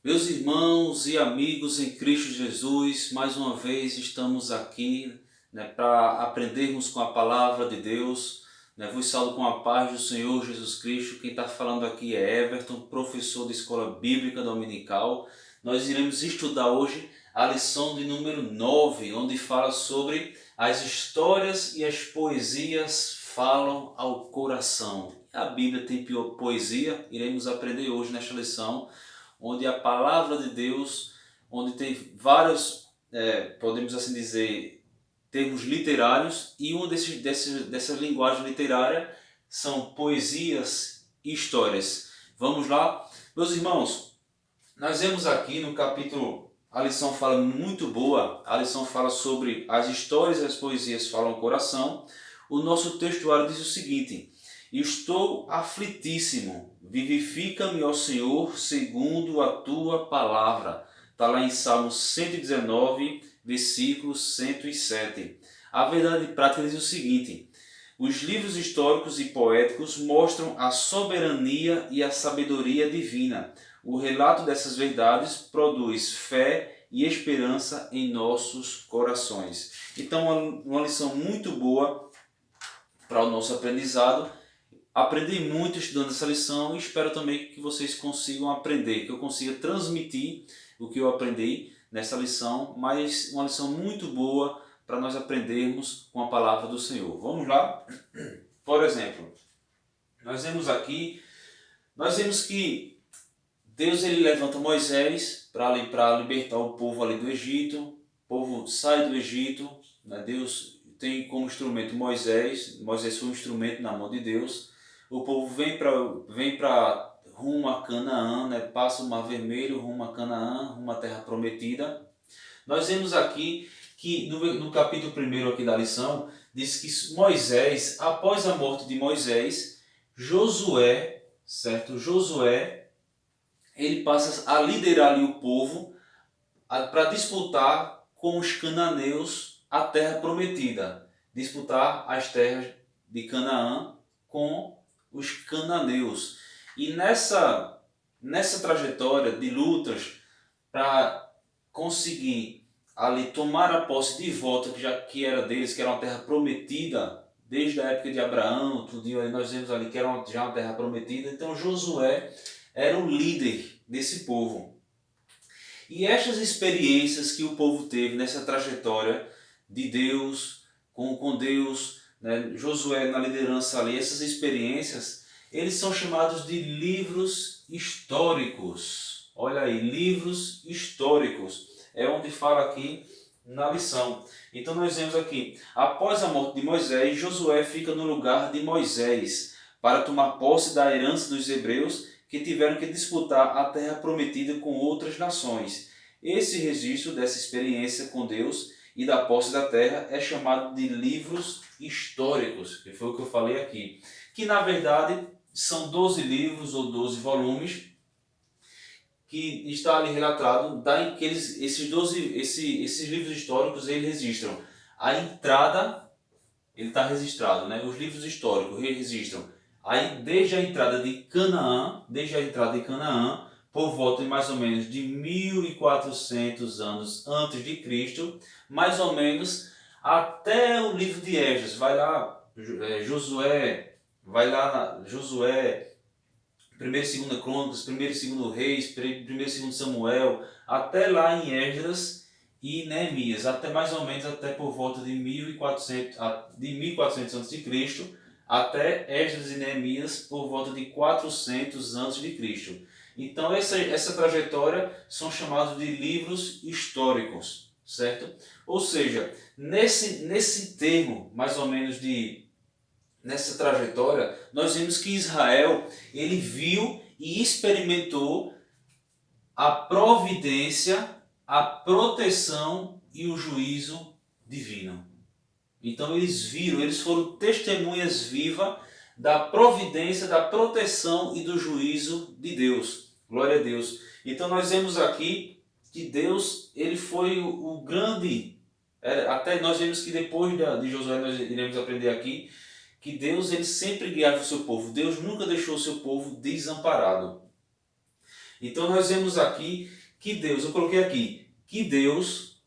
Meus irmãos e amigos em Cristo Jesus, mais uma vez estamos aqui, para aprendermos com a palavra de Deus. Vos saúdo com a paz do Senhor Jesus Cristo. Quem está falando aqui é Everton, professor de Escola Bíblica Dominical. Nós iremos estudar hoje a lição de número 9, onde fala sobre as histórias e as poesias falam ao coração. A Bíblia tem poesia, iremos aprender hoje nesta lição, onde a palavra de Deus, onde tem vários, podemos assim dizer, termos literários, e uma dessas linguagens literárias são poesias e histórias. Vamos lá? Meus irmãos, nós vemos aqui no capítulo, a lição fala muito boa, a lição fala sobre as histórias e as poesias falam ao coração. O nosso textuário diz o seguinte: estou aflitíssimo, vivifica-me, ó Senhor, segundo a tua palavra. Está lá em Salmo 119, versículo 107. A verdade prática diz o seguinte: os livros históricos e poéticos mostram a soberania e a sabedoria divina. O relato dessas verdades produz fé e esperança em nossos corações. Então, uma lição muito boa para o nosso aprendizado. Aprendi muito estudando essa lição e espero também que vocês consigam aprender, que eu consiga transmitir o que eu aprendi nessa lição, mas uma lição muito boa para nós aprendermos com a palavra do Senhor. Vamos lá? Por exemplo, nós vemos aqui, nós vemos que Deus ele levanta Moisés para libertar o povo ali do Egito. O povo sai do Egito, né? Deus tem como instrumento Moisés. Moisés foi um instrumento na mão de Deus. O povo vem para rumo a Canaã, né? Passa o Mar Vermelho, rumo a Canaã, rumo à Terra Prometida. Nós vemos aqui que no capítulo 1 aqui da lição, diz que Moisés, após a morte de Moisés, Josué, certo? Josué, ele passa a liderar ali o povo para disputar com os cananeus a terra prometida. Disputar as terras de Canaã com os cananeus. E nessa trajetória de lutas para conseguir ali tomar a posse de volta, que era deles, que era uma terra prometida, desde a época de Abraão, tudo aí nós vemos ali que era já uma terra prometida. Então Josué era o líder desse povo. E estas experiências que o povo teve nessa trajetória de Deus, com Deus, né, Josué na liderança ali, essas experiências, eles são chamados de livros históricos. Olha aí, livros históricos. É onde fala aqui na lição. Então nós vemos aqui, após a morte de Moisés, Josué fica no lugar de Moisés para tomar posse da herança dos hebreus que tiveram que disputar a terra prometida com outras nações. Esse registro dessa experiência com Deus e da posse da terra é chamado de livros históricos, que foi o que eu falei aqui, que na verdade são 12 livros ou 12 volumes que está ali relatado, que esses livros históricos eles registram a entrada, ele está registrado, né? Os livros históricos registram aí desde a entrada de Canaã, por volta de mais ou menos de 1400 anos antes de Cristo, mais ou menos até o livro de Esdras. Vai lá, Josué, Josué, 1ª e 2ª Crônicas, 1º e 2º Reis, 1º e 2º Samuel, até lá em Esdras e Neemias, até mais ou menos até por volta de 1400 a.C., até Esdras e Neemias por volta de 400 a.C. Então essa trajetória são chamados de livros históricos, certo? Ou seja, nesse termo, mais ou menos nessa trajetória, nós vimos que Israel ele viu e experimentou a providência, a proteção e o juízo divino. Então eles foram testemunhas vivas da providência, da proteção e do juízo de Deus. Glória a Deus. Então nós vemos aqui que Deus ele foi o grande. Até nós vemos que depois de Josué nós iremos aprender aqui que Deus ele sempre guiava o seu povo. Deus nunca deixou o seu povo desamparado. Então nós vemos aqui que Deus, eu coloquei aqui, que Deus,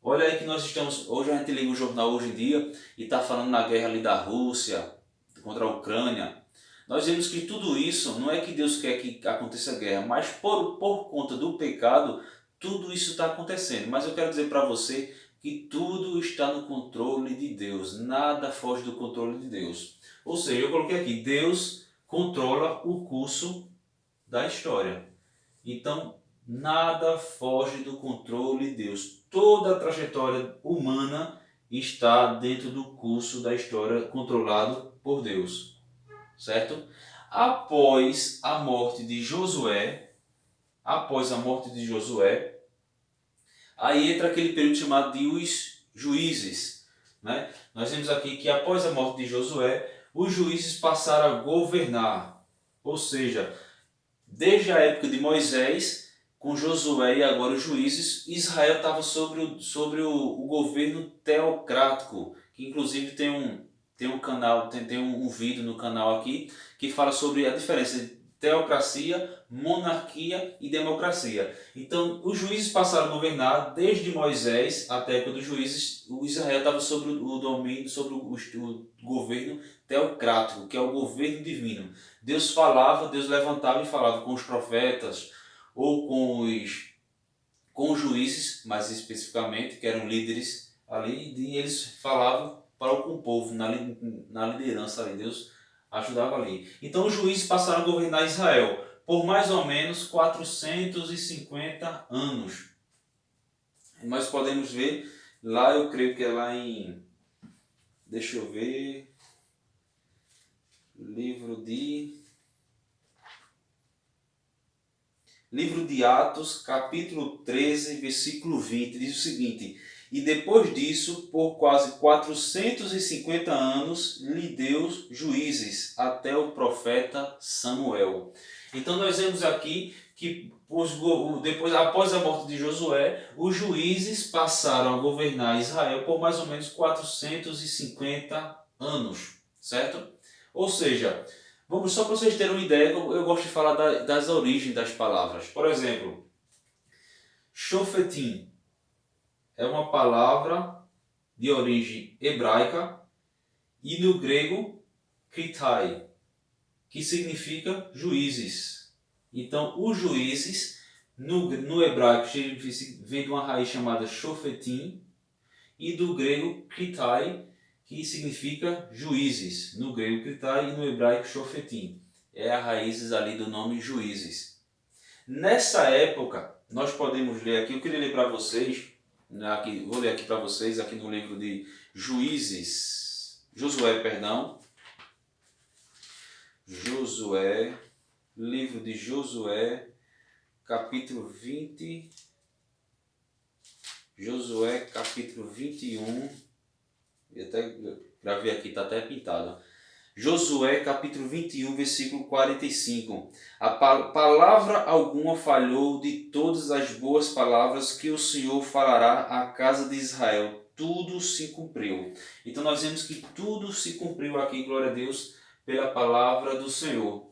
olha aí que nós estamos, hoje a gente liga o jornal hoje em dia e está falando na guerra ali da Rússia contra a Ucrânia. Nós vemos que tudo isso, não é que Deus quer que aconteça guerra, mas por conta do pecado, tudo isso está acontecendo. Mas eu quero dizer para você que tudo está no controle de Deus, nada foge do controle de Deus. Ou seja, eu coloquei aqui, Deus controla o curso da história. Então, nada foge do controle de Deus. Toda a trajetória humana está dentro do curso da história controlado por Deus. Certo? Após a morte de Josué, aí entra aquele período chamado de os juízes. Né? Nós vemos aqui que após a morte de Josué, os juízes passaram a governar. Ou seja, desde a época de Moisés, com Josué e agora os juízes, Israel estava sobre o governo teocrático, que inclusive tem um canal, tem um vídeo no canal aqui que fala sobre a diferença de teocracia, monarquia e democracia. Então, os juízes passaram a governar desde Moisés até a época dos juízes. O Israel estava sobre o domínio, sobre o governo teocrático, que é o governo divino. Deus falava, Deus levantava e falava com os profetas ou com os juízes, mais especificamente, que eram líderes ali, e eles falavam para o povo, na liderança ali, Deus ajudava ali. Então os juízes passaram a governar Israel por mais ou menos 450 anos. Nós podemos ver, lá eu creio que é lá em, deixa eu ver, livro de Atos, capítulo 13, versículo 20, diz o seguinte: e depois disso, por quase 450 anos, lhe deu juízes até o profeta Samuel. Então nós vemos aqui que após a morte de Josué, os juízes passaram a governar Israel por mais ou menos 450 anos, certo? Ou seja, vamos só para vocês terem uma ideia, eu gosto de falar das origens das palavras. Por exemplo, shofetim é uma palavra de origem hebraica e no grego kritai, que significa juízes. Então, os juízes, no hebraico, vem de uma raiz chamada shofetim e do grego kritai, que significa juízes. No grego kritai e no hebraico shofetim. É a raiz ali do nome juízes. Nessa época, nós podemos ler aqui, eu queria ler para vocês, aqui, vou ler aqui para vocês, aqui no livro de Josué, livro de Josué, capítulo 20, Josué, capítulo 21, eu até gravei aqui, está até pintado. Josué, capítulo 21, versículo 45. A palavra alguma falhou de todas as boas palavras que o Senhor falará à casa de Israel. Tudo se cumpriu. Então nós vemos que tudo se cumpriu aqui, glória a Deus, pela palavra do Senhor.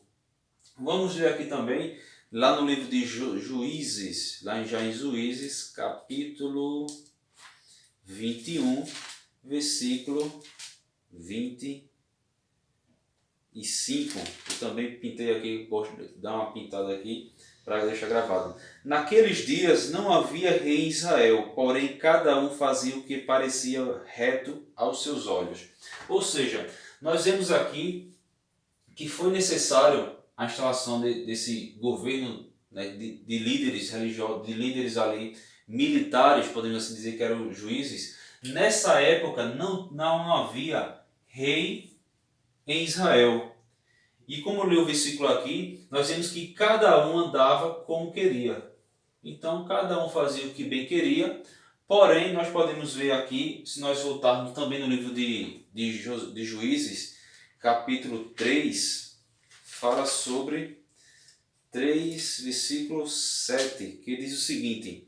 Vamos ler aqui também, lá no livro de Juízes, lá em Juízes, capítulo 21, versículo 25. Eu também pintei aqui, gosto de dar uma pintada aqui para deixar gravado. Naqueles dias não havia rei em Israel, porém cada um fazia o que parecia reto aos seus olhos. Ou seja, nós vemos aqui que foi necessário a instalação desse governo, né, de líderes religiosos, de líderes ali militares, podemos assim dizer que eram juízes. Nessa época não havia rei em Israel. E como eu li o versículo aqui, nós vemos que cada um andava como queria. Então cada um fazia o que bem queria. Porém, nós podemos ver aqui, se nós voltarmos também no livro de Juízes, capítulo 3, fala sobre 3, versículo 7, que diz o seguinte: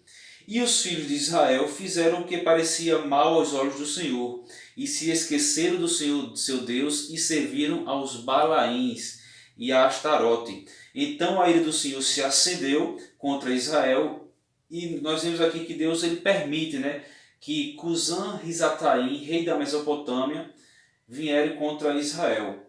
e os filhos de Israel fizeram o que parecia mal aos olhos do Senhor, e se esqueceram do Senhor, seu Deus, e serviram aos Balaíns, e a Astarote. Então a ira do Senhor se acendeu contra Israel, e nós vemos aqui que Deus ele permite, né, que Cusã-Risataim, rei da Mesopotâmia, vierem contra Israel.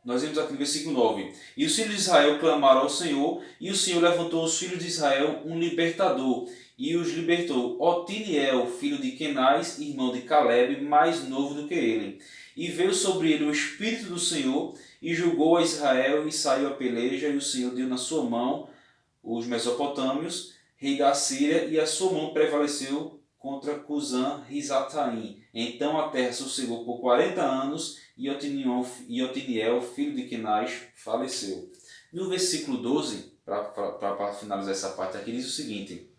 Nós vemos aqui no versículo 9. E os filhos de Israel clamaram ao Senhor, e o Senhor levantou os filhos de Israel um libertador, e os libertou Otiniel, filho de Kenaz, irmão de Caleb, mais novo do que ele. E veio sobre ele o Espírito do Senhor, e julgou a Israel, e saiu a peleja, e o Senhor deu na sua mão os mesopotâmios, rei da Síria, e a sua mão prevaleceu contra Cusã-Risataim. Então a terra sossegou por 40 anos, e Otiniel, filho de Kenaz, faleceu. No versículo 12, para finalizar essa parte aqui, diz o seguinte: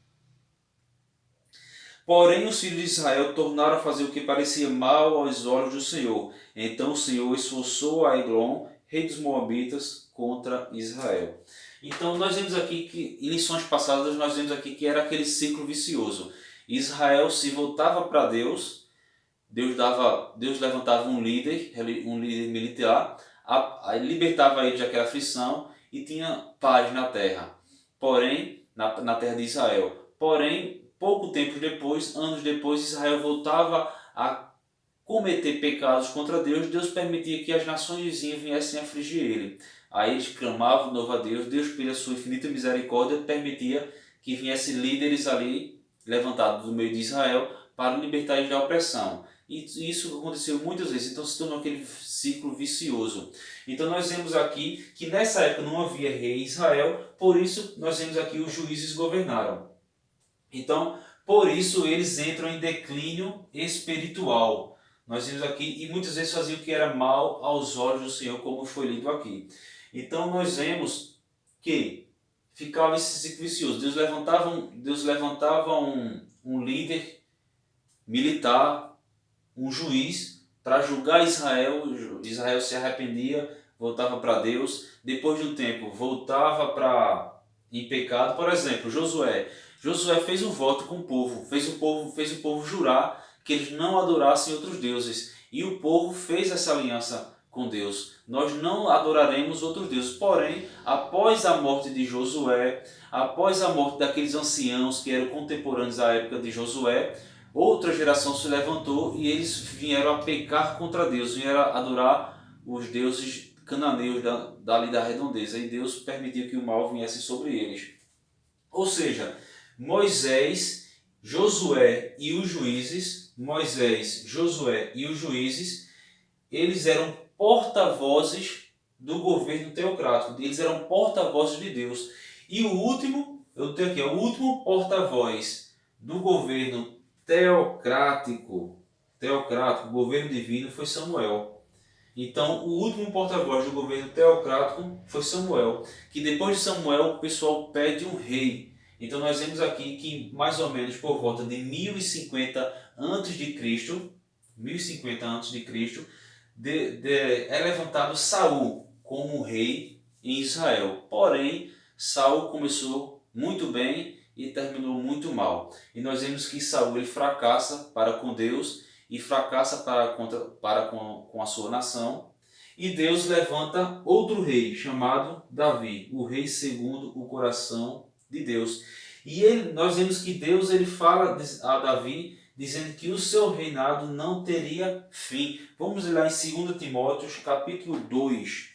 Porém os filhos de Israel tornaram a fazer o que parecia mal aos olhos do Senhor. Então o Senhor esforçou a Eglon, rei dos Moabitas, contra Israel. Então nós vemos aqui que, em lições passadas, nós vemos aqui que era aquele ciclo vicioso. Israel se voltava para Deus, Deus levantava um líder militar, libertava ele daquela aflição e tinha paz na terra, porém, na terra de Israel. Porém, pouco tempo depois, anos depois, Israel voltava a cometer pecados contra Deus. Deus permitia que as nações vizinhas viessem afligir ele. Aí eles clamavam de novo a Deus. Deus, pela sua infinita misericórdia, permitia que viessem líderes ali, levantados do meio de Israel, para libertar eles da opressão. E isso aconteceu muitas vezes, então se tornou aquele ciclo vicioso. Então nós vemos aqui que nessa época não havia rei em Israel, por isso nós vemos aqui os juízes governaram. Então, por isso eles entram em declínio espiritual. Nós vemos aqui, e muitas vezes faziam o que era mal aos olhos do Senhor, como foi lido aqui. Então nós vemos que ficava esse ciclo vicioso. Deus levantava um líder militar, um juiz, para julgar Israel. Israel se arrependia, voltava para Deus. Depois de um tempo, voltava em pecado. Por exemplo, Josué fez um voto com o povo, fez o povo jurar que eles não adorassem outros deuses. E o povo fez essa aliança com Deus. Nós não adoraremos outros deuses. Porém, após a morte de Josué, após a morte daqueles anciãos que eram contemporâneos à época de Josué, outra geração se levantou e eles vieram a pecar contra Deus, vieram a adorar os deuses cananeus dali da redondeza, e Deus permitiu que o mal viesse sobre eles. Ou seja, Moisés, Josué e os juízes, eles eram porta-vozes do governo teocrático, eles eram porta-vozes de Deus. E o último porta-voz do governo teocrático, governo divino, foi Samuel. Então, o último porta-voz do governo teocrático foi Samuel, que depois de Samuel o pessoal pede um rei. Então nós vemos aqui que mais ou menos por volta de 1050 a.C., é levantado Saul como rei em Israel. Porém, Saul começou muito bem e terminou muito mal. E nós vemos que Saul ele fracassa para com Deus e fracassa para com a sua nação. E Deus levanta outro rei chamado Davi, o rei segundo o coração de Deus. E nós vemos que Deus ele fala a Davi dizendo que o seu reinado não teria fim. Vamos lá em 2 Timóteo capítulo 2.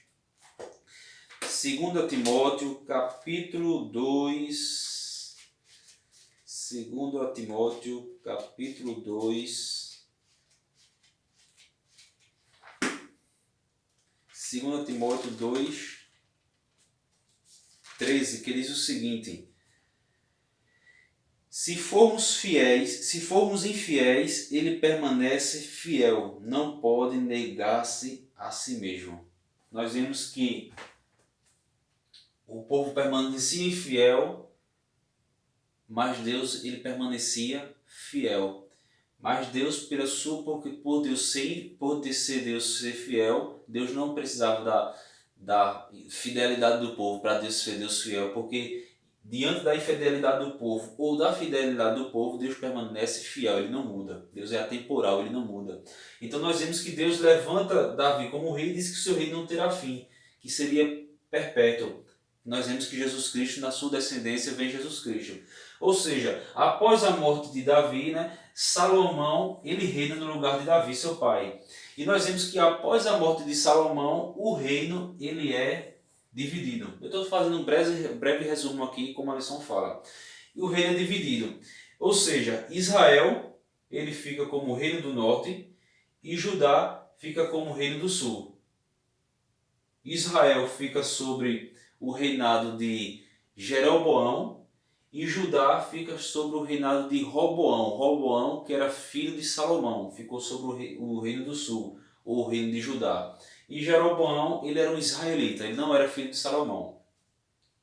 2 Timóteo capítulo 2. 2 Timóteo capítulo 2. 2 Timóteo 2, 13, que diz o seguinte: se formos infiéis, ele permanece fiel, não pode negar-se a si mesmo. Nós vemos que o povo permanecia infiel, mas Deus ele permanecia fiel. Mas Deus, por Deus ser fiel, Deus não precisava da fidelidade do povo para Deus ser Deus fiel, porque diante da infidelidade do povo ou da fidelidade do povo, Deus permanece fiel, ele não muda. Deus é atemporal, ele não muda. Então nós vemos que Deus levanta Davi como rei e diz que o seu reino não terá fim, que seria perpétuo. Nós vemos que Jesus Cristo, na sua descendência, vem Jesus Cristo. Ou seja, após a morte de Davi, né, Salomão ele reina no lugar de Davi, seu pai. E nós vemos que após a morte de Salomão, o reino ele é dividido. Eu estou fazendo um breve resumo aqui, como a lição fala. E o reino é dividido. Ou seja, Israel ele fica como reino do norte e Judá fica como reino do sul. Israel fica sobre o reinado de Jeroboão e Judá fica sobre o reinado de Roboão. Roboão, que era filho de Salomão, ficou sobre o reino do sul, ou o reino de Judá. E Jeroboão, ele era um israelita, ele não era filho de Salomão.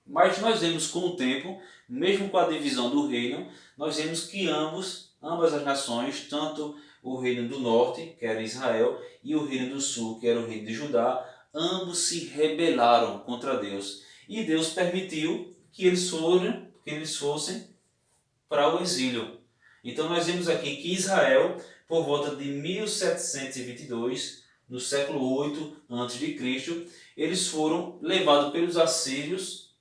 Mas nós vemos com o tempo, mesmo com a divisão do reino, nós vemos que ambas as nações, tanto o reino do norte, que era Israel, e o reino do sul, que era o reino de Judá, ambos se rebelaram contra Deus. E Deus permitiu que eles fossem para o exílio. Então nós vemos aqui que Israel, por volta de 1722, no século 8 a.C., eles foram levados pelos assírios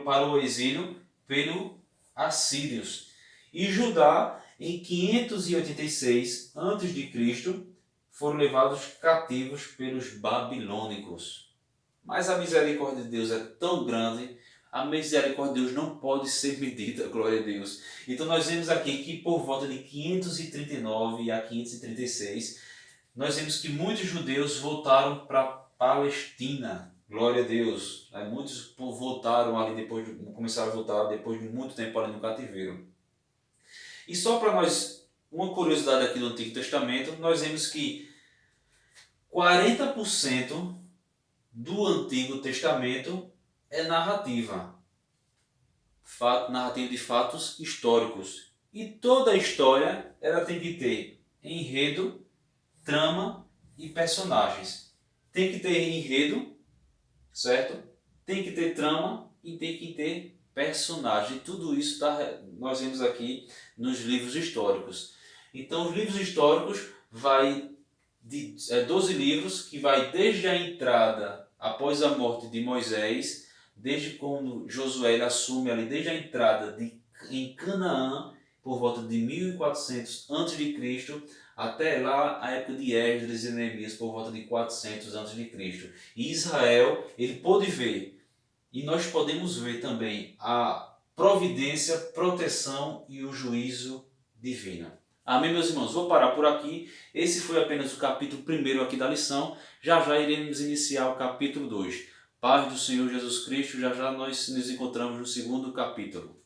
para o exílio pelos assírios. E Judá, em 586 a.C., foram levados cativos pelos babilônicos. Mas a misericórdia de Deus é tão grande, a misericórdia de Deus não pode ser medida, glória a Deus. Então nós vemos aqui que por volta de 539 a 536, nós vemos que muitos judeus voltaram para a Palestina, glória a Deus. Muitos voltaram ali começaram a voltar depois de muito tempo ali no cativeiro. E só para nós, uma curiosidade aqui do Antigo Testamento, nós vemos que 40% do Antigo Testamento é narrativa de fatos históricos. E toda a história ela tem que ter enredo, trama e personagens. Tem que ter enredo, certo? Tem que ter trama e tem que ter personagem. Tudo isso nós vemos aqui nos livros históricos. Então os livros históricos vai de 12 livros que vai desde a entrada após a morte de Moisés, desde quando Josué assume ali, desde a entrada em Canaã, por volta de 1400 a.C., até lá a época de Esdras e Neemias, por volta de 400 a.C. E Israel, ele pôde ver, e nós podemos ver também a providência, proteção e o juízo divino. Amém, meus irmãos? Vou parar por aqui. Esse foi apenas o capítulo 1 aqui da lição. Já já iremos iniciar o capítulo 2. Paz do Senhor Jesus Cristo. Já já nós nos encontramos no segundo capítulo.